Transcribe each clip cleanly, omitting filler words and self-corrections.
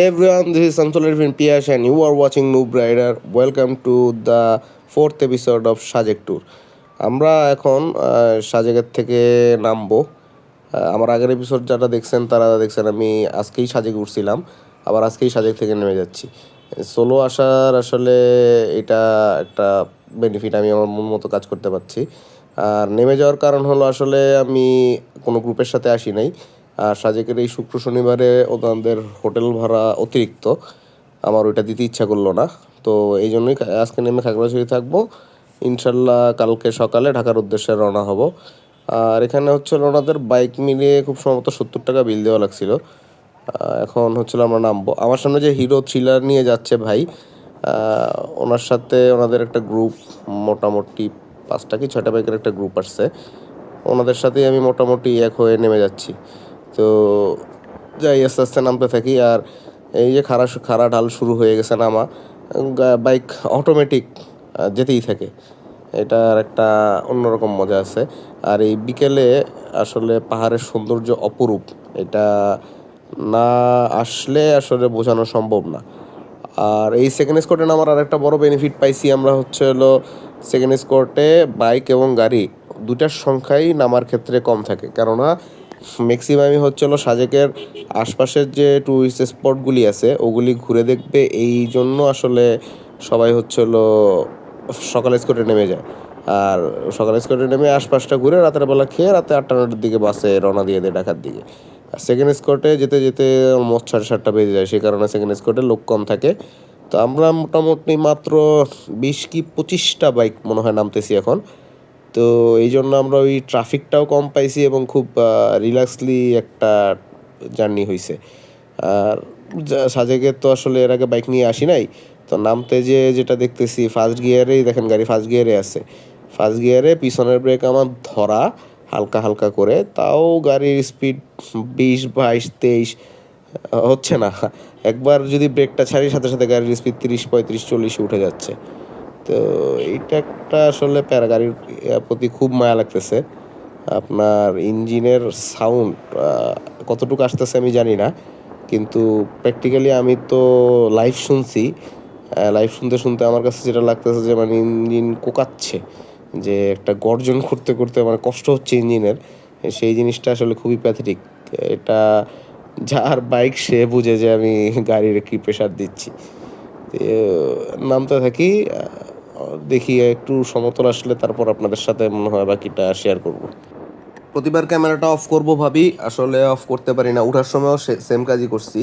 Everyone, this is Samsul Irfin Piyash and you are watching Noob Rider. Welcome to the fourth episode of Sajek tour. আমরা এখন সাজেকের থেকে নামবো। আমার আগের এপিসোড যারা দেখছেন তারা দেখছেন আমি আজকেই সাজেক উঠছিলাম, আবার আজকেই সাজেক থেকে নেমে যাচ্ছি। সোলো আসার আসলে এটা একটা বেনিফিট, আমি আমার মন মতো কাজ করতে পারছি। আর নেমে যাওয়ার কারণ হলো আসলে আমি কোনো গ্রুপের সাথে আসি নাই। আর সাজেকের এই শুক্র শনিবারে ওনাদের হোটেল ভাড়া অতিরিক্ত, আমার ওইটা দিতে ইচ্ছা করলো না, তো এই জন্যই আজকে নেমে খাগড়াছড়ি থাকবো। ইনশাল্লাহ কালকে সকালে ঢাকার উদ্দেশ্যে রওনা হব। আর এখানে হচ্ছিল ওনাদের বাইক মিলিয়ে খুব সম্ভবত 70 টাকা বিল দেওয়া লাগছিল। এখন হচ্ছিল আমরা নামবো। আমার সামনে যে হিরো থ্রিলার নিয়ে যাচ্ছে ভাই, ওনার সাথে ওনাদের একটা গ্রুপ, মোটামুটি 5টা কি 6টা বাইকের একটা গ্রুপ আসছে। ওনাদের সাথেই আমি মোটামুটি এক হয়ে নেমে যাচ্ছি। তো যাই আস্তে আস্তে নামতে থাকি। আর এই যে খাড়া ঢাল শুরু হয়ে গেছে নামা, বাইক অটোমেটিক যেতেই থাকে, এটার একটা অন্যরকম মজা আছে। আর এই বিকেলে আসলে পাহাড়ের সৌন্দর্য অপরূপ, এটা না আসলে আসলে বোঝানো সম্ভব না। আর এই সেকেন্ড স্কোয়ার্টে নামার আরেকটা বড় বেনিফিট পাইছি আমরা, হলো সেকেন্ড স্কোয়ার্টে বাইক এবং গাড়ি দুটার সংখ্যাই নামার ক্ষেত্রে কম থাকে, কেননা ম্যাক্সিমামই হলো সাজেকের আশপাশের যে টুরিস্ট স্পটগুলি আছে ওগুলি ঘুরে দেখবে, এই জন্য আসলে সবাই হলো সকালে স্কোয়ার্টে নেমে যায়। আর সকালে স্কোয়ার্টে নেমে আশপাশটা ঘুরে রাতের বেলা খেয়ে রাতে 8টা-9টার দিকে বাসে রওনা দিয়ে দেয় ঢাকার দিকে। আর সেকেন্ড স্কোয়ার্টে যেতে যেতে অলমোস্ট 7:30 বেজে যায়, সেই কারণে সেকেন্ড স্কোয়ার্টে লোক কম থাকে। তো আমরা মোটামুটি মাত্র 20 কি 25টা বাইক মনে হয় নামতেছি এখন। তো এই জন্য আমরা ওই ট্রাফিকটাও কম পাইছি এবং খুব রিল্যাক্সলি একটা জার্নি হয়েছে। আর সাজেকে তো আসলে এর আগে বাইক নিয়ে আসি নাই, তো নামতে যেটা দেখতেছি ফার্স্ট গিয়ারেই দেখেন গাড়ি ফার্স্ট গিয়ারে আছে। ফার্স্ট গিয়ারে পিছনের ব্রেক আমার ধরা হালকা হালকা করে, তাও গাড়ির স্পিড 20, 22, 23 হচ্ছে না। একবার যদি ব্রেকটা ছাড়ি সাথে সাথে গাড়ির স্পিড 30, 35, 40 উঠে যাচ্ছে। তো এইটা একটা আসলে প্যারা, গাড়ির প্রতি খুব মায়া লাগতেছে। আপনার ইঞ্জিনের সাউন্ড কতটুকু আসতেছে আমি জানি না, কিন্তু প্র্যাকটিক্যালি আমি তো লাইভ শুনছি। লাইভ শুনতে শুনতে আমার কাছে যেটা লাগতেছে যে মানে ইঞ্জিন কোকাচ্ছে, যে একটা গর্জন করতে করতে মানে কষ্ট হচ্ছে ইঞ্জিনের, সেই জিনিসটা আসলে খুবই প্যাথেটিক। এটা যার বাইক সে বুঝে যে আমি গাড়ির কি প্রেশার দিচ্ছি। নামতে থাকি, দেখি একটু সমতল আসলে তারপর আপনাদের সাথে মনে হয় বাকিটা শেয়ার করব। প্রতিবার ক্যামেরাটা অফ করব ভাবি, আসলে অফ করতে পারি না। ওঠার সময়ও সেম কাজই করছি,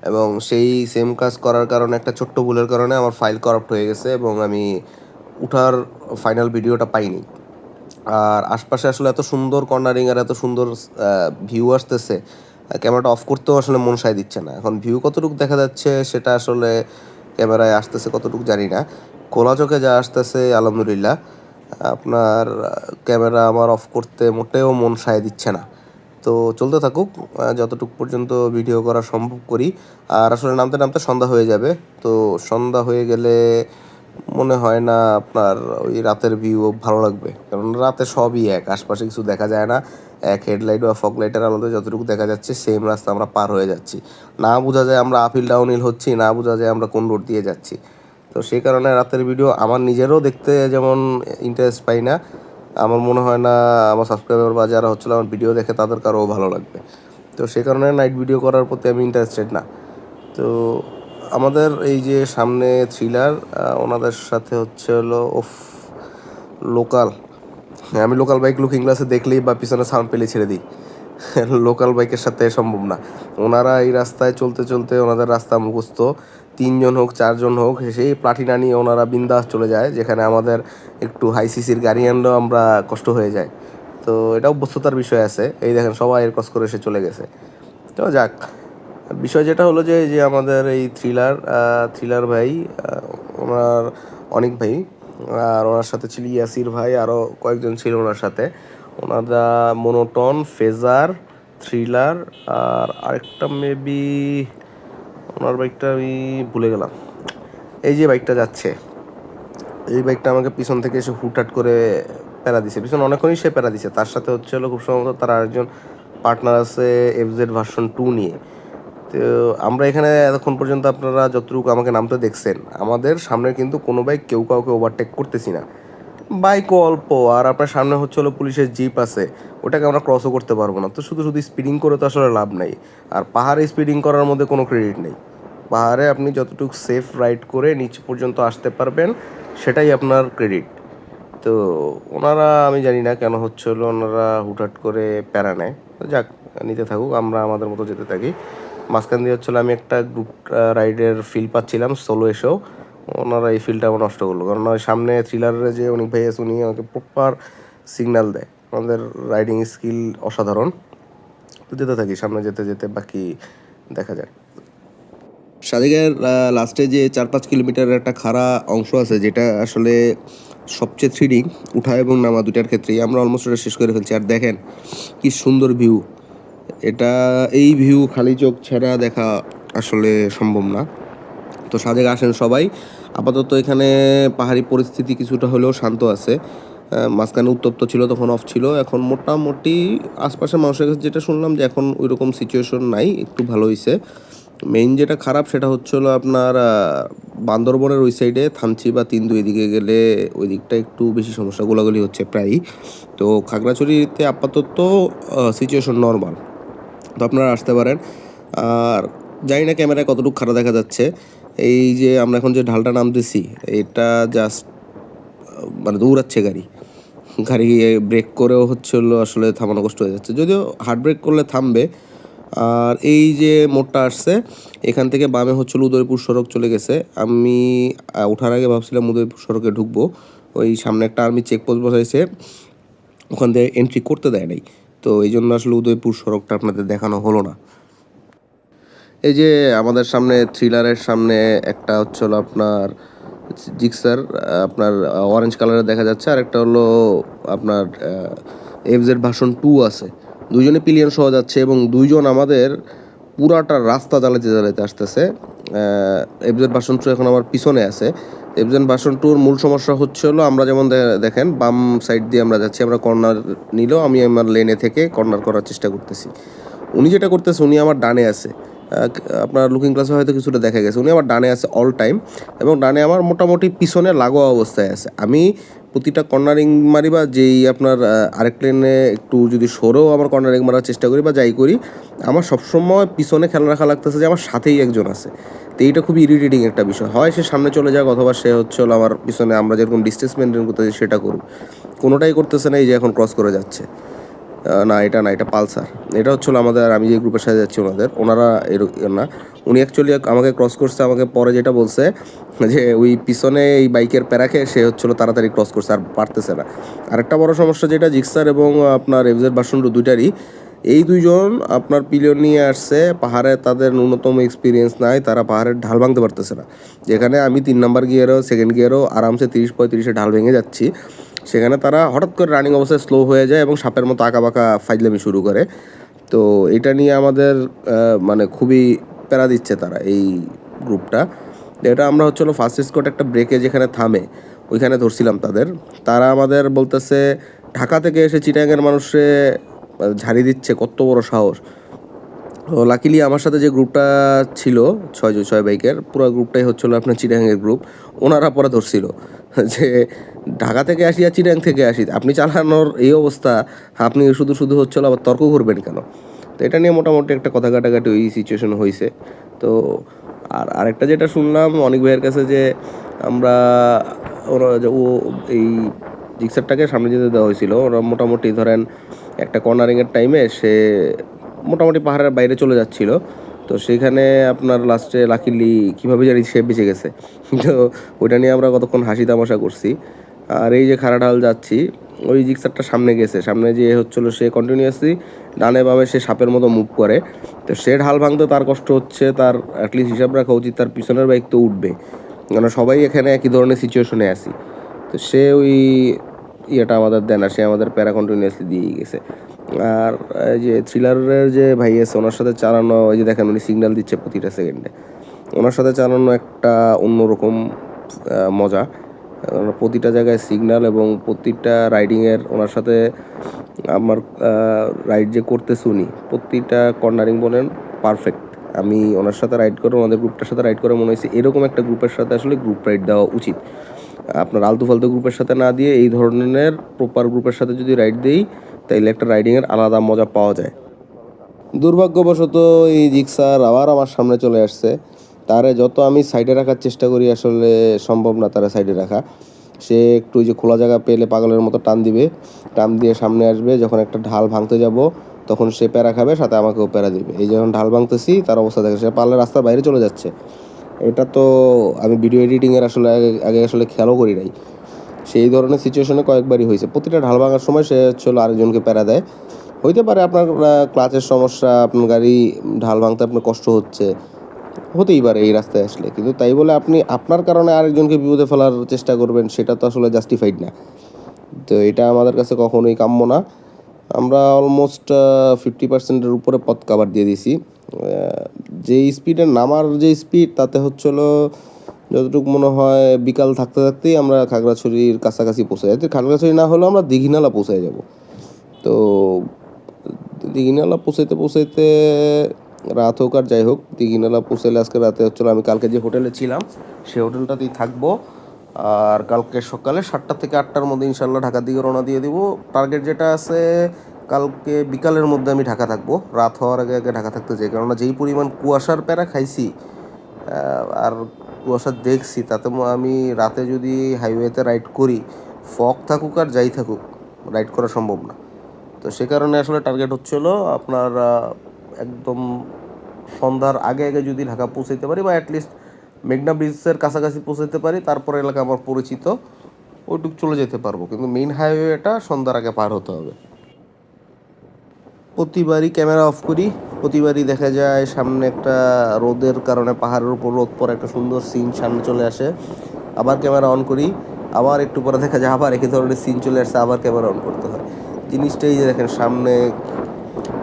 এবং সেই সেম কাজ করার কারণে একটা ছোট্ট ভুলের কারণে আমার ফাইল করাপ্ট হয়ে গেছে এবং আমি উঠার ফাইনাল ভিডিওটা পাইনি। আর আশপাশে আসলে এত সুন্দর কর্নারিং আর এত সুন্দর ভিউ আসতেছে, ক্যামেরাটা অফ করতেও আসলে মন সায় দিচ্ছে না। এখন ভিউ কতটুকু দেখা যাচ্ছে সেটা আসলে ক্যামেরায় আসতেছে কতটুকু জানি না, খোলা চোখে যা আসতেছে আলহামদুলিল্লাহ। আপনার ক্যামেরা আমার অফ করতে মোটেও মন সায় দিচ্ছে না। তো চলতে থাকুক, যতটুকু পর্যন্ত ভিডিও করা সম্ভব করি। আর আসলে নামতে নামতে সন্ধ্যা হয়ে যাবে, তো সন্ধ্যা হয়ে গেলে মনে হয় না আপনার ওই রাতের ভিউ ভালো লাগবে, কারণ রাতে সবই এক, আশপাশে কিছু দেখা যায় না। এক হেডলাইট বা ফগ লাইটের আলোতে যতটুকু দেখা যাচ্ছে সেম রাস্তা আমরা পার হয়ে যাচ্ছি, না বোঝা যায় আমরা আপ হিল ডাউন হিল হচ্ছি, না বোঝা যায় আমরা কোন রোড দিয়ে যাচ্ছি। তো সেই কারণে রাতের ভিডিও আমার নিজেরও দেখতে যেমন ইন্টারেস্ট পাই না, আমার মনে হয় না আমার সাবস্ক্রাইবার বা যারা আমার ভিডিও দেখে তাদের কারও ভালো লাগবে। তো সেই কারণে নাইট ভিডিও করার প্রতি আমি ইন্টারেস্টেড না। তো আমাদের এই যে সামনে থ্রিলার, ওনাদের সাথে ওফ লোকাল, আমি লোকাল বাইক লুকিং গ্লাসে দেখলেই বা পিছনে সাউন্ড পেলে ছেড়ে দিই। লোকাল বাইকের সাথে সম্ভব না। ওনারা এই রাস্তায় চলতে চলতে ওনাদের রাস্তা মুখস্থ, 3জন হোক 4জন হোক, সেই প্লাটিনা নিয়ে ওনারা বিন্দাস চলে যায়, যেখানে আমাদের একটু হাই সিসির গাড়ি আনলেও আমরা কষ্ট হয়ে যায়। তো এটা অভ্যস্ততার বিষয় আছে। এই দেখেন সবাই এর কস করে সে চলে গেছে। তো যাক, বিষয় যেটা হলো যে যে আমাদের এই থ্রিলার ভাই, ওনার অনেক ভাই, আর ওনার সাথে ছিল ইয়াসির ভাই, আরও কয়েকজন ছিল ওনার সাথে। ওনারা মোনোটন, ফেজার, থ্রিলার, আর আরেকটা মেবি ওনার বাইকটা আমি ভুলে গেলাম। এই যে বাইকটা যাচ্ছে, এই বাইকটা আমাকে পিছন থেকে এসে হুটহাট করে প্যারা দিছে, পিছন অনেকক্ষণই সে প্যারা দিছে। তার সাথে খুব সম্ভবত তার আরেকজন পার্টনার আছে FZ ভার্সন 2 নিয়ে। তো আমরা এখানে এতক্ষণ পর্যন্ত আপনারা যতটুকু আমাকে নামতে দেখছেন, আমাদের সামনে কিন্তু কোনো বাইক কেউ কাউকে ওভারটেক করতেছি না। বাইকও অল্প, আর আপনার সামনে হচ্ছে হলো পুলিশের জিপ আছে, ওটাকে আমরা ক্রসও করতে পারবো না। তো শুধু শুধু স্পিডিং করে তো আসলে লাভ নাই। আর পাহাড়ে স্পিডিং করার মধ্যে কোনো ক্রেডিট নেই। পাহাড়ে আপনি যতটুকু সেফ রাইড করে নিচ পর্যন্ত আসতে পারবেন, সেটাই আপনার ক্রেডিট। তো ওনারা, আমি জানি না কেন হচ্ছে হলো ওনারা হুটহাট করে প্যারা নেয়। তো যাক, নিতে থাকুক, আমরা আমাদের মতো যেতে থাকি। মাঝখান দিয়ে হচ্ছিলো আমি একটা গ্রুপ রাইডের ফিল পাচ্ছিলাম সোলো এসেও, ওনারা এই ফিলটা আমার নষ্ট করলো। কারণ ওই সামনে থ্রিলারের যে অনেক ভাই আছে, উনি আমাকে প্রপার সিগন্যাল দেয়। আমাদের রাইডিং স্কিল অসাধারণ। তো যেতে থাকি, সামনে যেতে যেতে বাকি দেখা যাক। সাজেকের লাস্টে যে 4-5 কিলোমিটারের একটা খাড়া অংশ আছে, যেটা আসলে সবচেয়ে থ্রিলিং, উঠা এবং নামা দুটার ক্ষেত্রেই। আমরা অলমোস্ট ওটা শেষ করে ফেলছি। আর দেখেন কি সুন্দর ভিউ এটা। এই ভিউ খালি চোখ ছাড়া দেখা আসলে সম্ভব না। তো সাজেক আসেন সবাই। আপাতত এখানে পাহাড়ি পরিস্থিতি কিছুটা হলেও শান্ত আছে। মাঝখানে উত্তপ্ত ছিল, তখন অফ ছিল। এখন মোটামুটি আশপাশের মানুষের কাছে যেটা শুনলাম যে এখন ওই রকম সিচুয়েশন নাই, একটু ভালো হয়েছে। মেইন যেটা খারাপ সেটা হচ্ছে হলো আপনার বান্দরবনের ওই সাইডে থানচি বা তিন্দু এদিকে গেলে ওই দিকটা একটু বেশি সমস্যা, গোলাগুলি হচ্ছে প্রায়ই। তো খাগড়াছড়িতে আপাতত সিচুয়েশন নর্মাল। তো আপনারা আসতে পারেন। আর জানি না ক্যামেরায় কতটুকু খারাপ দেখা যাচ্ছে। এই যে আমরা এখন যে ঢালটা নামতেছি, এটা জাস্ট মানে দৌড়াচ্ছে গাড়ি। গাড়ি ব্রেক করেও হচ্ছে হলো আসলে থামানো কষ্ট হয়ে যাচ্ছে, যদিও হার্ড ব্রেক করলে থামবে। আর এই যে মোড়টা আসছে, এখান থেকে বামে হচ্ছিল উদয়পুর সড়ক চলে গেছে। আমি ওঠার আগে ভাবছিলাম উদয়পুর সড়কে ঢুকবো, ওই সামনে একটা আর্মি চেকপোস্ট বসাইছে, ওখান থেকে এন্ট্রি করতে দেয় নাই। তো এই জন্য আসলে উদয়পুর সড়কটা আপনাদের দেখানো হলো না। এই যে আমাদের সামনে থ্রিলারের সামনে একটা হচ্ছে হলো আপনার জিক্সার, আপনার অরেঞ্জ কালারের দেখা যাচ্ছে, আর একটা হলো আপনার এফজেড ভার্সন 2 আছে। দুইজনে পিলিয়ন সহ যাচ্ছে এবং দুইজন আমাদের পুরাটা রাস্তা জ্বালাতে জ্বালাতে আসতেছে। এফজেড ভার্সন 2 এখন আমার পিছনে আছে। এফজেড ভার্সন 2-র মূল সমস্যা হচ্ছে হলো আমরা যেমন দেখেন বাম সাইড দিয়ে আমরা যাচ্ছি, আমরা কর্নার নিলেও আমি আমার লেনে থেকে কর্নার করার চেষ্টা করতেছি। উনি যেটা করতেছে, উনি আমার ডানে আছে। আপনার লুকিং গ্লাসে হয়তো কিছুটা দেখা গেছে, উনি আমার ডানে আছে অল টাইম, এবং ডানে আমার মোটামুটি পিছনে লাগোয়া অবস্থায় আছে। আমি প্রতিটা কর্নারিং মারি বা যেই আপনার আরেক লেনে একটু যদি সরেও আমার কর্নারিং মারার চেষ্টা করি বা যাই করি, আমার সবসময় পিছনে খেয়াল রাখা লাগতেছে যে আমার সাথেই একজন আছে। তো এইটা খুবই ইরিটেটিং একটা বিষয়। হয় সে সামনে চলে যাক, অথবা সে হচ্ছে হলো আমার পিছনে আমরা যেরকম ডিস্টেন্স মেনটেন করতেছি সেটা করুক। কোনোটাই করতেছে না। এই যে এখন ক্রস করে যাচ্ছে, না এটা না, এটা পালসার। এটা হচ্ছিল আমাদের, আমি যে গ্রুপের সাথে যাচ্ছি ওনারা না, উনি অ্যাকচুয়ালি আমাকে ক্রস করছে। আমাকে পরে যেটা বলছে যে ওই পিছনে এই বাইকের প্যারা খেয়ে সে হচ্ছিল তাড়াতাড়ি ক্রস করছে, আর পারতেছে না। আরেকটা বড় সমস্যা যেটা জিক্সার এবং আপনার এফজেড ভার্সন 2 দুইটারই, এই দুইজন আপনার পিলিয়ন নিয়ে আসছে পাহাড়ে, তাদের ন্যূনতম এক্সপিরিয়েন্স নাই, তারা পাহাড়ের ঢাল ভাঙতে পারতেছে না। যেখানে আমি 3 নাম্বার গিয়ারও সেকেন্ড গিয়ারও আরামসে 30-35-এ ঢাল ভেঙে যাচ্ছি, সেখানে তারা হঠাৎ করে রানিং অবস্থায় স্লো হয়ে যায় এবং সাপের মতো আঁকাবাঁকা ফাইজলামি শুরু করে। তো এটা নিয়ে আমাদের মানে খুবই প্যারা দিচ্ছে তারা, এই গ্রুপটা। এটা আমরা হচ্ছিলো ফার্স্ট স্কোয়াড একটা ব্রেকে যেখানে থামে ওইখানে ধরছিলাম তাদের। তারা আমাদের বলতেছে ঢাকা থেকে এসে চিটাগাংয়ের মানুষে ঝাড়ি দিচ্ছে, কত বড় সাহস। তো লাকিলি আমার সাথে যে গ্রুপটা ছিল 6 বাইকের, পুরো গ্রুপটাই হচ্ছিলো আপনার চিটাগাংয়ের গ্রুপ। ওনারা পরে ধরছিল যে ঢাকা থেকে আসি আর চিটাগাং থেকে আসি, আপনি চালানোর এই অবস্থা, আপনি শুধু শুধু হচ্ছিল আবার তর্ক করবেন কেন? তো এটা নিয়ে মোটামুটি একটা কথা কাটাকাটি ওই সিচুয়েশন হয়েছে। তো আর আরেকটা যেটা শুনলাম অনেক ভাইয়ের কাছে, যে আমরা ওরা যে ও এই জিক্সারটাকে সামনে যেতে দেওয়া হয়েছিল, ওরা মোটামুটি ধরেন একটা কর্নারিংয়ের টাইমে সে মোটামুটি পাহাড়ের বাইরে চলে যাচ্ছিল। তো সেখানে আপনার লাস্টে লাকিলি কীভাবে জানি সে বেঁচে গেছে। তো ওইটা নিয়ে আমরা কতক্ষণ হাসি তামাশা করছি। আর এই যে খাড়াঢাল যাচ্ছি, ওই জিক্সারটা সামনে গেছে, সামনে যে হচ্ছিলো সে কন্টিনিউয়াসলি ডানে বামে সে সাপের মতো মুভ করে। তো সে ঢাল ভাঙতে তার কষ্ট হচ্ছে, তার অ্যাটলিস্ট হিসাব রাখা উচিত তার পিছনের বাইক তো উঠবে, কেন সবাই এখানে একই ধরনের সিচুয়েশনে আছি। তো সে ওই ইয়েটা আমাদের দেয় না, সে আমাদের প্যারা কন্টিনিউয়াসলি দিয়েই গেছে। আর এই যে থ্রিলারের যে ভাই আছে, ওনার সাথে চালানো, ওই যে দেখেন উনি সিগন্যাল দিচ্ছে প্রতিটা সেকেন্ডে, ওনার সাথে চালানো একটা অন্যরকম মজা। প্রতিটা জায়গায় সিগন্যাল এবং প্রতিটা রাইডিংয়ের ওনার সাথে আমার রাইড যে করতেছে উনি, প্রতিটা কর্নারিং বলেন পারফেক্ট। আমি ওনার সাথে রাইড করে, ওনাদের গ্রুপটার সাথে রাইড করে মনে হয়েছে এরকম একটা গ্রুপের সাথে আসলে গ্রুপ রাইড দেওয়া উচিত। আপনার আলতু ফালতু গ্রুপের সাথে না দিয়ে এই ধরনের প্রপার গ্রুপের সাথে যদি রাইড দেই তাইলে একটা রাইডিংয়ের আলাদা মজা পাওয়া যায়। দুর্ভাগ্যবশত এই জিক্সার আবার আমার সামনে চলে আসছে। তারে যত আমি সাইডে রাখার চেষ্টা করি আসলে সম্ভব না তারা সাইডে রাখা। সে একটু যে খোলা জায়গা পেলে পাগলের মতো টান দিবে, টান দিয়ে সামনে আসবে। যখন একটা ঢাল ভাঙতে যাব তখন সে প্যারা খাবে, সাথে আমাকেও প্যারা দিবে। এই যখন ঢাল ভাঙতেছি তার অবস্থা দেখে সে পারলে রাস্তার বাইরে চলে যাচ্ছে। এটা তো আমি ভিডিও এডিটিংয়ের আসলে আগে আসলে খেয়ালও করি নাই। সেই ধরনের সিচুয়েশনে কয়েকবারই হয়েছে। প্রতিটা ঢাল ভাঙার সময় সে হলো আরেকজনকে প্যারা দেয়। হইতে পারে আপনার ক্লাচের সমস্যা, আপনার গাড়ি ঢাল ভাঙতে আপনার কষ্ট হচ্ছে, হতেই পারে এই রাস্তায় আসলে। কিন্তু তাই বলে আপনি আপনার কারণে আরেকজনকে বিপদে ফেলার চেষ্টা করবেন, সেটা তো আসলে জাস্টিফাইড না। তো এটা আমাদের কাছে কখনোই কাম্য না। আমরা অলমোস্ট 50%-এর উপরে পথ কাভার দিয়ে দিছি। যে স্পিডে নামার যে স্পিড, তাতে হচ্ছিল যতটুকু মনে হয় বিকাল থাকতে থাকতেই আমরা খাগড়াছড়ির কাছাকাছি পৌঁছে যাই। খাগড়াছড়ি না হলেও আমরা দীঘিনালা পৌঁছে যাব। তো দীঘিনালা পৌঁছাইতে পৌঁছাইতে রাত হোক আর যাই হোক, দীঘিনালা পৌঁছাইলে আজকে রাতে হচ্ছিলো আমি কালকে যে হোটেলে ছিলাম সেই হোটেলটাতেই থাকবো। আর কালকে সকালে 7টা থেকে 8টার মধ্যে ইনশাল্লাহ ঢাকার দিকে রওনা দিয়ে দিব। টার্গেট যেটা আছে, কালকে বিকালের মধ্যে আমি ঢাকা থাকবো। রাত হওয়ার আগে আগে ঢাকা থাকতে চাই, কেননা যেই পরিমাণ কুয়াশার প্যারা খাইছি আর কুয়াশা দেখছি, তাতে আমি রাতে যদি হাইওয়েতে রাইড করি, ফগ থাকুক আর যাই থাকুক, রাইড করা সম্ভব না। তো সে কারণে আসলে টার্গেট হচ্ছিল আপনার একদম সন্ধ্যার আগে আগে যদি ঢাকা পৌঁছাইতে পারি, বা অ্যাটলিস্ট মেঘনা ব্রিজের কাছাকাছি পৌঁছাইতে পারি, তারপর এলাকা আমার পরিচিত, ওইটুক চলে যেতে পারবো। কিন্তু মেইন হাইওয়েটা সন্ধ্যার আগে পার হতে হবে। প্রতিবারই ক্যামেরা অফ করি, প্রতিবারই দেখা যায় সামনে একটা রোদের কারণে, পাহাড়ের উপর রোদ পরে একটা সুন্দর সিন সামনে চলে আসে। আবার ক্যামেরা অন করি, আবার একটু পরে দেখা যায় আবার একই ধরনের সিন চলে আসছে, আবার ক্যামেরা অন করতে হয়। জিনিসটাই যে দেখেন, সামনে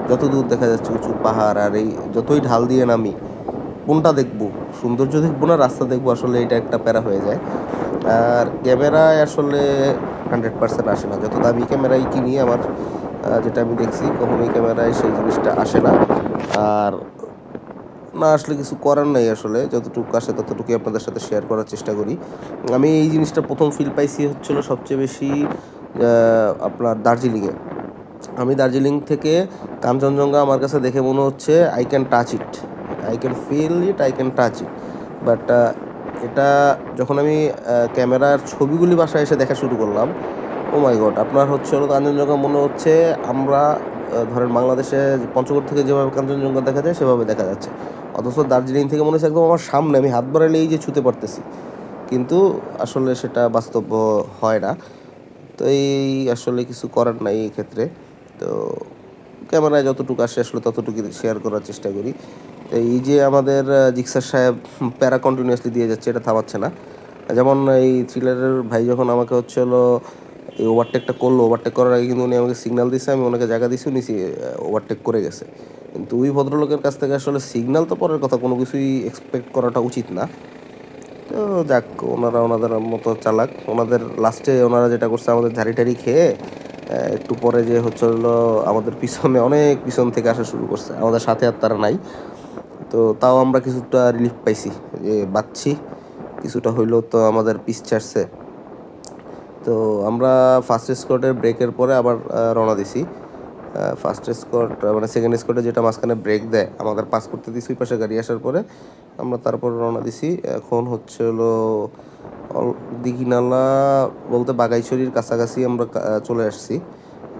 যত দূর দেখা যাচ্ছে উঁচু পাহাড়, আর এই যতই ঢাল দিয়ে নামি, কোনটা দেখবো, সৌন্দর্য দেখবো না রাস্তা দেখবো, আসলে এটা একটা প্যারা হয়ে যায়। আর ক্যামেরায় আসলে 100% আসে না। যত দামি ক্যামেরাই কিনি, আমার যেটা আমি দেখছি, কখনোই ক্যামেরায় সেই জিনিসটা আসে না। আর না আসলে কিছু করার নাই, আসলে যতটুকু আসে ততটুকুই আপনাদের সাথে শেয়ার করার চেষ্টা করি। আমি এই জিনিসটা প্রথম ফিল পাইছি হচ্ছিলো সবচেয়ে বেশি আপনার দার্জিলিংয়ে। আমি দার্জিলিং থেকে কাঞ্চনজঙ্ঘা আমার কাছে দেখে মনে হচ্ছে I can touch it, I can feel it, I can touch it. But এটা যখন আমি ক্যামেরার ছবিগুলি বাসায় এসে দেখা শুরু করলাম, ও মাই গড, আপনার হলো কাঞ্চনজঙ্ঘা মনে হচ্ছে আমরা ধরেন বাংলাদেশে পঞ্চগড় থেকে যেভাবে কাঞ্চনজঙ্ঘা দেখা যায় সেভাবে দেখা যাচ্ছে। অথচ দার্জিলিং থেকে মনে হচ্ছে একদম আমার সামনে, আমি হাত বাড়াইলেই যে ছুঁতে পারতেছি। কিন্তু আসলে সেটা বাস্তব হয় না। তো এই আসলে কিছু করার নাই এই ক্ষেত্রে। তো ক্যামেরায় যতটুকু আসে আসলে ততটুকু শেয়ার করার চেষ্টা করি। তো এই যে আমাদের জিক্সার সাহেব প্যারা কন্টিনিউয়াসলি দিয়ে যাচ্ছে, এটা থামাচ্ছে না। যেমন এই থ্রিলারের ভাই যখন আমাকে এই ওভারটেকটা করলো, ওভারটেক করার আগে কিন্তু উনি আমাকে সিগন্যাল দিচ্ছে, আমি ওনাকে জায়গা দিছি, উনি ওভারটেক করে গেছে। কিন্তু ওই ভদ্রলোকের কাছ থেকে আসলে সিগন্যাল তো পরের কথা, কোনো কিছুই এক্সপেক্ট করাটা উচিত না। তো যাক, ওনারা ওনাদের মতো চালাক। ওনাদের লাস্টে ওনারা যেটা করছে, আমাদের ঝাড়ি টাড়ি খেয়ে একটু পরে যে আমাদের পিছনে অনেক পিছন থেকে আসা শুরু করছে। আমাদের সাথে আর তারা নাই। তো তাও আমরা কিছুটা রিলিফ পাইছি, যে বাঁচছি কিছুটা হইলেও, তো আমাদের পিছ ছাড়ছে। তো আমরা ফার্স্ট স্কোয়াডের ব্রেকের পরে আবার রওনা দিছি। ফার্স্ট স্কোয়াড মানে সেকেন্ড স্কোয়াডে যেটা মাঝখানে ব্রেক দেয়, আমাদের পাস করতে দিছি ওই পাশে গাড়ি আসার পরে আমরা তারপর রওনা দিছি। এখন দীঘিনালা বলতে বাগাইছড়ির কাছাকাছি আমরা চলে আসছি।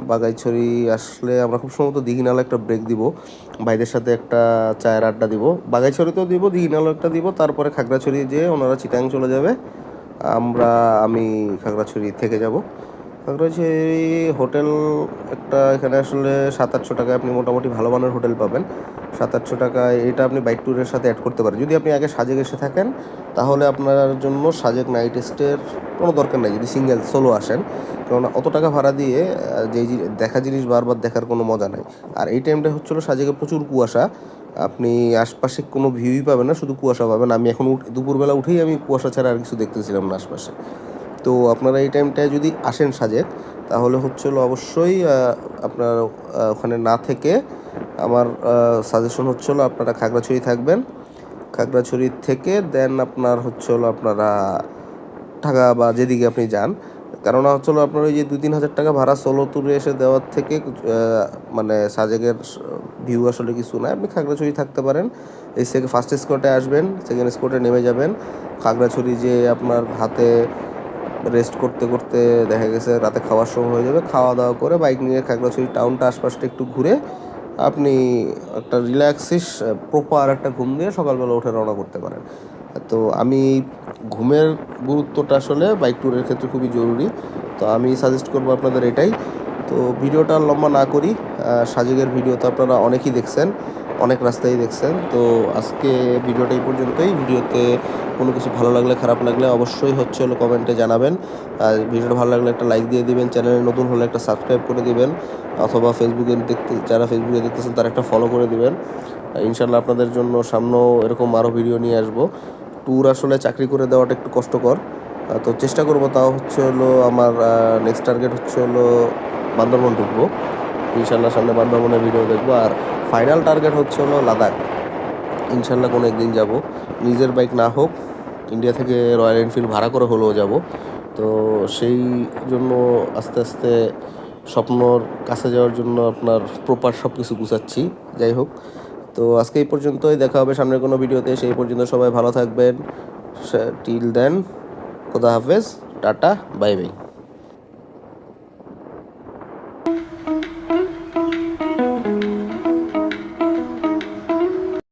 বাগাইছড়ি আসলে আমরা খুব সম্ভবত দীঘিনালা একটা ব্রেক দিব, ভাইদের সাথে একটা চায়ের আড্ডা দিব। বাগাইছড়িতেও দিব, দীঘিনালা একটা দিব, তারপরে খাগড়াছড়ি যেয়ে ওনারা চিটাং চলে যাবে, আমি খাগড়াছড়ি থেকে যাব। খাগড়াছড়ি হোটেল একটা এখানে আসলে 700-800 টাকায় আপনি মোটামুটি ভালো মানের হোটেল পাবেন। 700-800 টাকায় এটা আপনি বাইক ট্যুরের সাথে অ্যাড করতে পারেন। যদি আপনি আগে সাজেক এসে থাকেন, তাহলে আপনার জন্য সাজেক নাইট স্টের কোনো দরকার নেই যদি সিঙ্গেল সোলো আসেন, কারণ অত টাকা ভাড়া দিয়ে যেই দেখা জিনিস বারবার দেখার কোনো মজা নাই। আর এই টাইমটা সাজেকে প্রচুর কুয়াশা, আপনি আশপাশে কোনো ভিউই পাবেন না, শুধু কুয়াশা পাবেন। আমি এখন দুপুরবেলা উঠেই আমি কুয়াশা ছাড়া আর কিছু দেখতেছিলাম না আশপাশে। তো আপনারা এই টাইমটায় যদি আসেন সাজেক, তাহলে অবশ্যই আপনার ওখানে না থেকে আমার সাজেশন হচ্ছে হলো আপনারা খাগড়াছড়ি থাকবেন, খাগড়াছড়ি থেকে দেন আপনার হচ্ছে হলো আপনারা ঢাকা বা যেদিকে আপনি যান, কেননা হচ্ছে হলো আপনার ওই যে 2-3 হাজার টাকা ভাড়া সোলো ট্যুরে এসে দেওয়ার থেকে মানে সাজেকের ভিউ আসলে কিছু নয়। আপনি খাগড়াছড়ি থাকতে পারেন, এই থেকে ফার্স্ট স্পটে আসবেন, সেকেন্ড স্পটে নেমে যাবেন, খাগড়াছড়ি যে আপনার হাতে রেস্ট করতে করতে দেখা গেছে রাতে খাওয়ার সময় হয়ে যাবে, খাওয়া দাওয়া করে বাইক নিয়ে খাগড়াছড়ি টাউনটা আশপাশটা একটু ঘুরে আপনি একটা রিল্যাক্সিস প্রপার একটা ঘুম দিয়ে সকালবেলা উঠে রওনা করতে পারেন। তো আমি ঘুমের গুরুত্বটা আসলে বাইক ট্যুরের ক্ষেত্রে খুবই জরুরি, তো আমি সাজেস্ট করবো আপনাদের এটাই। তো ভিডিওটা লম্বা না করি, সাজেকের ভিডিও তো আপনারা অনেকেই দেখছেন, অনেক রাস্তায় দেখছেন। তো আজকে ভিডিওটা এই পর্যন্তই। ভিডিওতে কোনো কিছু ভালো লাগলে খারাপ লাগলে অবশ্যই হচ্ছে হলো কমেন্টে জানাবেন। আর ভিডিওটা ভালো লাগলে একটা লাইক দিয়ে দিবেন, চ্যানেলে নতুন হলে একটা সাবস্ক্রাইব করে দিবেন, অথবা যারা ফেসবুকে দেখতেছেন তারা একটা ফলো করে দিবেন। ইনশাল্লাহ আপনাদের জন্য সামনেও এরকম আরও ভিডিও নিয়ে আসবো। ট্যুর আসলে চাকরি করে দেওয়াটা একটু কষ্টকর, তো চেষ্টা করবো। তাও হচ্ছে হলো আমার নেক্সট টার্গেট হচ্ছে হলো বান্দরবন ঢুকবো ইনশাল্লাহ, সামনে বান্দরবনের ভিডিও দেখবো। আর ফাইনাল টার্গেট হচ্ছে হলো লাদাখ, ইনশাল্লাহ কোনো একদিন যাব, নিজের বাইক না হোক ইন্ডিয়া থেকে রয়্যাল এনফিল্ড ভাড়া করে হলেও যাব। তো সেই জন্য আস্তে আস্তে স্বপ্নর কাছে যাওয়ার জন্য আপনার প্রপার সব কিছু গুছাচ্ছি। যাই হোক, তো আজকে এই পর্যন্তই, দেখা হবে সামনের কোনো ভিডিওতে। সেই পর্যন্ত সবাই ভালো থাকবেন। টিল দেন, খোদা হাফেজ, টাটা, বাই বাই।